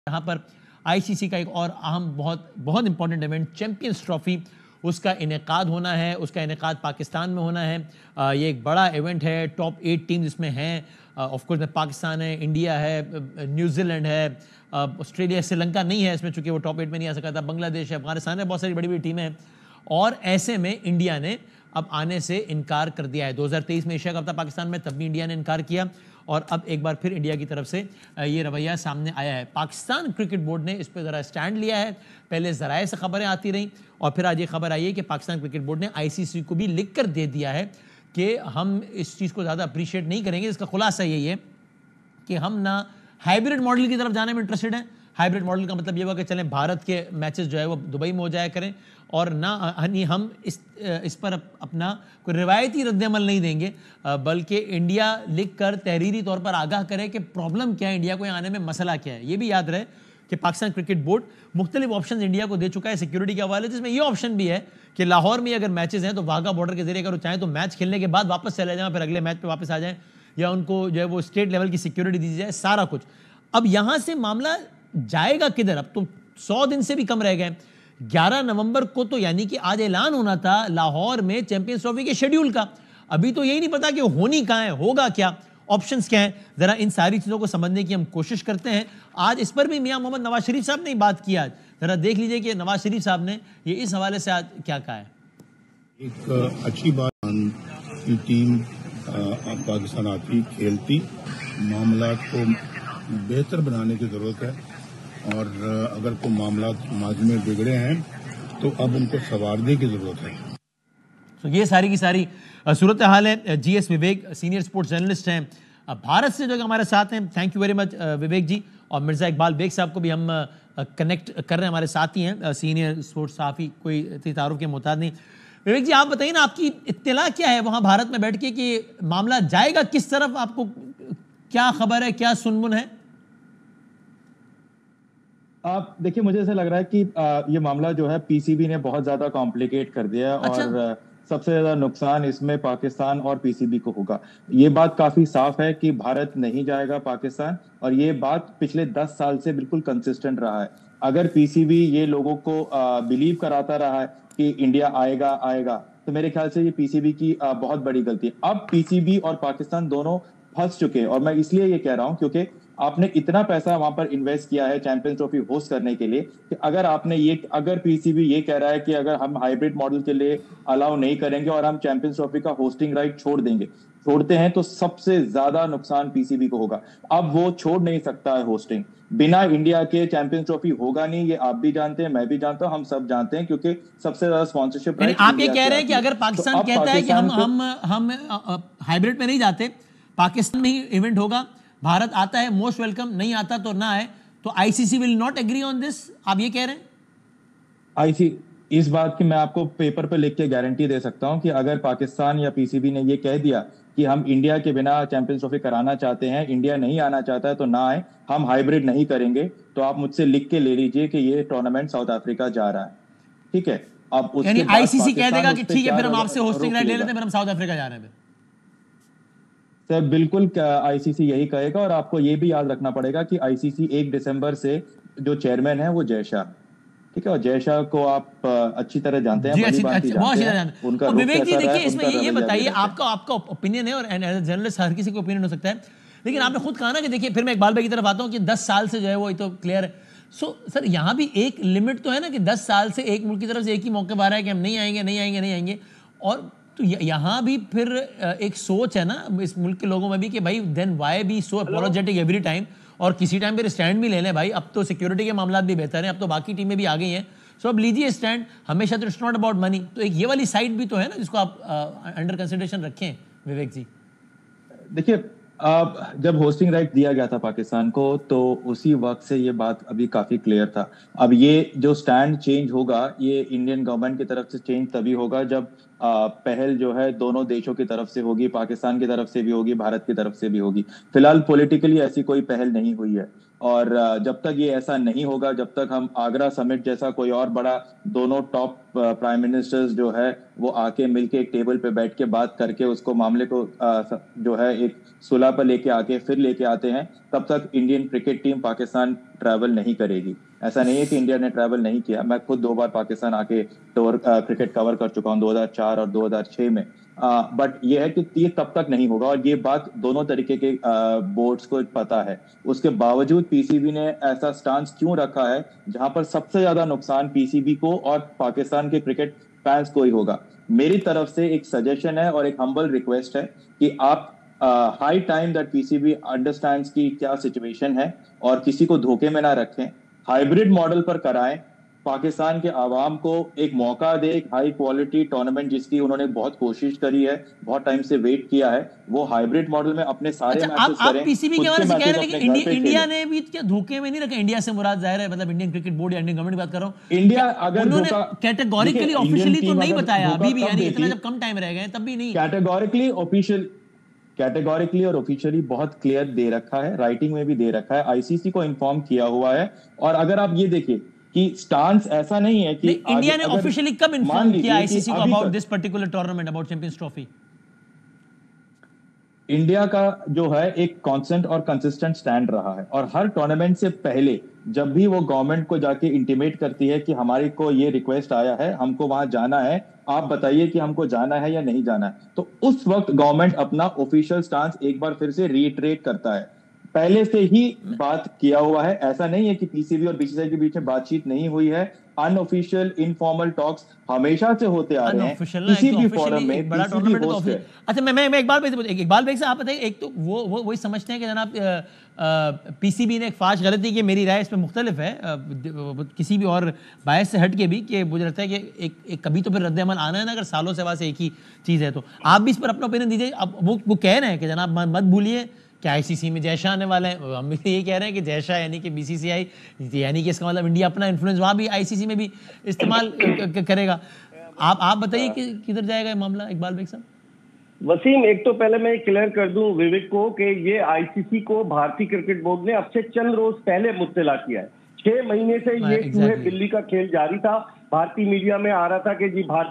यहाँ पर आईसीसी का एक और अहम बहुत बहुत इंपॉर्टेंट इवेंट चैंपियंस ट्रॉफी उसका इनेकाद होना है। उसका इनेकाद पाकिस्तान में होना है। ये एक बड़ा इवेंट है। टॉप 8 टीम इसमें हैं। ऑफ कोर्स में पाकिस्तान है, इंडिया है, न्यूजीलैंड है, ऑस्ट्रेलिया, श्रीलंका नहीं है इसमें चूंकि वो टॉप 8 में नहीं आ सका था, बांग्लादेश है, अफगानिस्तान है, बहुत सारी बड़ी बड़ी टीमें हैं। और ऐसे में इंडिया ने अब आने से इनकार कर दिया है। 2023 में एशिया कप था पाकिस्तान में, तब भी इंडिया ने इनकार किया और अब एक बार फिर इंडिया की तरफ से ये रवैया सामने आया है। पाकिस्तान क्रिकेट बोर्ड ने इस पर ज़रा स्टैंड लिया है। पहले ज़राए से खबरें आती रहीं और फिर आज ये खबर आई है कि पाकिस्तान क्रिकेट बोर्ड ने आईसीसी को भी लिख कर दे दिया है कि हम इस चीज़ को ज़्यादा अप्रिशिएट नहीं करेंगे। इसका खुलासा यही है कि हम ना हाइब्रिड मॉडल की तरफ जाने में इंटरेस्टेड हैं। हाइब्रिड मॉडल का मतलब ये हुआ कि चलें भारत के मैचेस जो है वो दुबई में हो जाया करें और ना हम इस पर अपना कोई रिवायती रद्द-ए-अमल नहीं देंगे, बल्कि इंडिया लिख कर तहरीरी तौर पर आगाह करे कि प्रॉब्लम क्या है, इंडिया को यहाँ आने में मसला क्या है। ये भी याद रहे कि पाकिस्तान क्रिकेट बोर्ड मुख्तलिफ ऑप्शन इंडिया को दे चुका है सिक्योरिटी के हवाले, जिसमें यह ऑप्शन भी है कि लाहौर में अगर मैचेस हैं तो वाघा बॉर्डर के जरिए अगर वो चाहें तो मैच खेलने के बाद वापस चले जाएं, फिर अगले मैच पे वापस आ जाएं, या उनको जो है वो स्टेट लेवल की सिक्योरिटी दी जाए, सारा कुछ। अब यहां से मामला जाएगा किधर? अब तो 100 दिन से भी कम रह गए। 11 नवंबर को तो यानी कि आज ऐलान होना था लाहौर में चैंपियंस ट्रॉफी के शेड्यूल का। अभी तो यही नहीं पता कि होनी कहां है, होगा क्या, ऑप्शंस क्या हैं। जरा इन सारी चीजों को समझने की हम कोशिश करते हैं। आज इस पर भी मियां मोहम्मद नवाज शरीफ साहब ने बात की। आज जरा देख लीजिए कि नवाज शरीफ साहब ने ये इस हवाले से आज क्या कहा है। एक अच्छी बात की टीम पाकिस्तान आती, खेलती, मामला को बेहतर बनाने की जरूरत है और अगर कोई मामला समाज में बिगड़े हैं तो अब उनको संवारने की जरूरत है। तो ये सारी की सारी सूरत हाल है। जीएस विवेक सीनियर स्पोर्ट्स जर्नलिस्ट हैं भारत से, जो हमारे साथ हैं। थैंक यू वेरी मच विवेक जी। और मिर्जा इकबाल बेग साहब को भी हम कनेक्ट कर रहे हैं, हमारे साथ ही हैं, सीनियर स्पोर्ट्स साफी, कोई तारुफ के मोहताज नहीं। विवेक जी, आप बताइए ना, आपकी इत्तला क्या है वहां भारत में बैठ के कि मामला जाएगा किस तरफ? आपको क्या खबर है, क्या सुनमुन है? आप देखिए, मुझे ऐसा लग रहा है कि ये मामला जो है पीसीबी ने बहुत ज्यादा कॉम्प्लिकेट कर दिया है। अच्छा। और सबसे ज्यादा नुकसान इसमें पाकिस्तान और पीसीबी को होगा। ये बात काफी साफ है कि भारत नहीं जाएगा पाकिस्तान, और ये बात पिछले 10 साल से बिल्कुल कंसिस्टेंट रहा है। अगर पीसीबी ये लोगों को बिलीव कराता रहा है कि इंडिया आएगा आएगा, तो मेरे ख्याल से ये पीसीबी की बहुत बड़ी गलती है। अब पीसीबी और पाकिस्तान दोनों फंस चुके हैं, और मैं इसलिए ये कह रहा हूं क्योंकि आपने इतना पैसा वहां पर इन्वेस्ट किया है चैंपियंस ट्रॉफी होस्ट करने के लिए कि अगर पीसीबी ये कह रहा है कि अगर हम हाइब्रिड मॉडल के लिए अलाउ नहीं करेंगे और हम चैंपियंस ट्रॉफी का होस्टिंग राइट छोड़ते हैं, तो सबसे ज्यादा नुकसान पीसीबी को होगा। अब वो छोड़ नहीं सकता है होस्टिंग। बिना इंडिया के चैंपियंस ट्रॉफी होगा नहीं, ये आप भी जानते हैं, मैं भी जानता हूं, हम सब जानते हैं, क्योंकि सबसे ज्यादा स्पॉन्सरशिप राइट आप ये कह रहे हैं कि अगर पाकिस्तान कहता है कि हम हाइब्रिड में नहीं जाते, पाकिस्तान में ही इवेंट होगा, भारत आता है मोस्ट वेलकम, नहीं आता तो ना आए, तो ICC will not agree on this, आप ये कह रहे हैं? इस बात की मैं आपको पेपर पे लिख के गारंटी दे सकता हूं कि अगर पाकिस्तान या पीसीबी ने ये कह दिया कि हम इंडिया के बिना चैंपियंस ट्रॉफी कराना चाहते हैं, इंडिया नहीं आना चाहता है तो ना आए, हम हाइब्रिड नहीं करेंगे, तो आप मुझसे लिख के ले लीजिए कि ये टूर्नामेंट साउथ अफ्रीका जा रहा है। ठीक है, अब यानी आईसीसी कह देगा कि ठीक है, फिर हम आपसे होस्टिंग राइट ले लेते हैं, फिर हम साउथ अफ्रीका जा रहे हैं। सर बिल्कुल आईसीसी यही कहेगा, और आपको ये भी याद रखना पड़ेगा कि आईसीसी 1 दिसंबर से जो चेयरमैन है वो जय शाह, ठीक है, और जय शाह को आप अच्छी तरह जानते हैं, बहुत अच्छी तरह जानते हैं। और विवेक जी देखिए, इसमें ये बताइए, आपका ओपिनियन है, और एज जर्नलिस्ट हर किसी का ओपिनियन हो सकता है, लेकिन आपने खुद कहा ना कि देखिए, फिर मैं इकबाल भाई की तरफ आता हूं कि 10 साल से जो है वो तो क्लियर है। सो सर, यहां भी एक लिमिट तो है ना कि 10 साल से एक मुल्क की तरफ से एक ही मौके पर आ रहा है कि हम नहीं आएंगे नहीं आएंगे नहीं आएंगे, और तो यहाँ भी फिर एक सोच है ना इस मुल्क के लोगों में भी कि भाई then why be so apologetic every time, और किसी टाइम फिर स्टैंड भी ले लें भाई। अब तो सिक्योरिटी के मामला भी बेहतर हैं, अब तो बाकी टीमें भी आ गई हैं, सो अब लीजिए स्टैंड। हमेशा तो इट्स नॉट अबाउट मनी, तो एक ये वाली साइड भी तो है ना जिसको आप अंडर कंसिडरेशन रखें विवेक जी। देखिए, जब होस्टिंग राइट दिया गया था पाकिस्तान को, तो उसी वक्त से ये बात अभी काफी क्लियर था। अब ये जो स्टैंड चेंज होगा, ये इंडियन गवर्नमेंट की तरफ से चेंज तभी होगा जब पहल जो है दोनों देशों की तरफ से होगी, पाकिस्तान की तरफ से भी होगी, भारत की तरफ से भी होगी। फिलहाल पॉलिटिकली ऐसी कोई पहल नहीं हुई है। और जब तक ये ऐसा नहीं होगा, जब तक हम आगरा समिट जैसा कोई और बड़ा दोनों टॉप प्राइम मिनिस्टर्स जो है वो आके मिलके एक टेबल पे बैठ के बात करके उसको मामले को जो है एक सुलह पर लेके आके फिर लेके आते हैं, तब तक Indian cricket team Pakistan travel नहीं करेगी। ऐसा नहीं है कि इंडिया ने ट्रैवल नहीं किया, मैं खुद 2 बार पाकिस्तान आके टूर क्रिकेट कवर कर चुका हूँ, 2004 और 2006 में। बट ये है कि ये तब तक नहीं होगा, और ये बात दोनों तरीके के बोर्ड्स को पता है। उसके बावजूद पीसीबी ने ऐसा स्टांस क्यों रखा है जहां पर सबसे ज्यादा नुकसान पीसीबी को और पाकिस्तान के क्रिकेट फैंस को ही होगा? मेरी तरफ से एक सजेशन है और एक हम्बल रिक्वेस्ट है कि आप high time that PCB understands की क्या सिचुएशन है और किसी को धोखे में ना रखें, हाइब्रिड मॉडल पर कराएं, पाकिस्तान के आवाम को एक मौका दे, एक हाई क्वालिटी टूर्नामेंट जिसकी उन्होंने बहुत कोशिश करी है, बहुत टाइम से वेट किया है, वो हाइब्रिड मॉडल में अपने सारे मैचेस करें। आप पीसीबी के बारे में कह रहे हैं, लेकिन इंडिया ने भी क्या धोखे में नहीं रखा? इंडिया से मुराद जाहिर है मतलब इंडियन क्रिकेट बोर्ड या इंडियन गवर्नमेंट की बात कर रहा हूं। इंडिया अगर उन्होंने कैटेगोरिकली ऑफिशियली तो नहीं बताया अभी भी, यानी इतना जब कम टाइम रह गए तब भी नहीं। कैटेगोरिकली और ऑफिशियली बहुत क्लियर दे रखा है, राइटिंग में भी दे रखा है, आईसीसी को इन्फॉर्म किया हुआ है। और अगर आप ये देखिए कि स्टांस ऐसा नहीं है कि इंडिया ने ऑफिशियली कब इन्फॉर्म किया आईसीसी को about this particular tournament, about champions trophy? India का जो है एक कांस्टेंट और कंसिस्टेंट स्टैंड रहा है, और हर टूर्नामेंट से पहले जब भी वो गवर्नमेंट को जाके इंटीमेट करती है कि हमारी को ये रिक्वेस्ट आया है, हमको वहां जाना है, आप बताइए कि हमको जाना है या नहीं जाना है, तो उस वक्त गवर्नमेंट अपना ऑफिशियल स्टांस एक बार फिर से रीइटरेट करता है। पहले से ही बात किया हुआ है, ऐसा नहीं है कि पीसीबी और बीसीसीआई के बीच में बातचीत नहीं हुई है। अनऑफिशियल इनफॉर्मल टॉक्स हमेशा से होते आ रहे हैं किसी भी फोरम में, बड़ा टूर्नामेंट होस्ट है। अच्छा, मैं इकबाल भाई से आप बताइए, एक तो वो वही समझते हैं कि जनाब पीसीबी ने एक फाश गलती की, मेरी राय इसमें मुख्तलिफ है किसी भी और बायस से हट के भी, कि मुझे लगता है कि एक कभी तो फिर रद्द-ए-अमल आना है ना, अगर सालों से वास्ते एक ही चीज़ है तो आप भी इस पर अपना ओपिनियन दीजिए। अब वो कह रहे हैं कि जनाब मत भूलिए कि आईसीसी में जय शाह आने वाले हैं, हम भी ये कह रहे हैं कि जय शाह यानी कि बीसीसीआई, यानी कि इसका मतलब इंडिया अपना इन्फ्लुएंस वहाँ भी आईसीसी में भी इस्तेमाल करेगा। आप बताइए कि किधर जाएगा ये मामला, इकबाल बेग साहब? वसीम, एक तो पहले मैं क्लियर कर दूं विवेक को कि ये आईसीसी को भारतीय क्रिकेट बोर्ड ने अब से चंद रोज पहले मुत्तला किया है। 6 महीने से ये चूहे बिल्ली का खेल जारी था। भारतीय मीडिया में आ रहा था कि जी भारत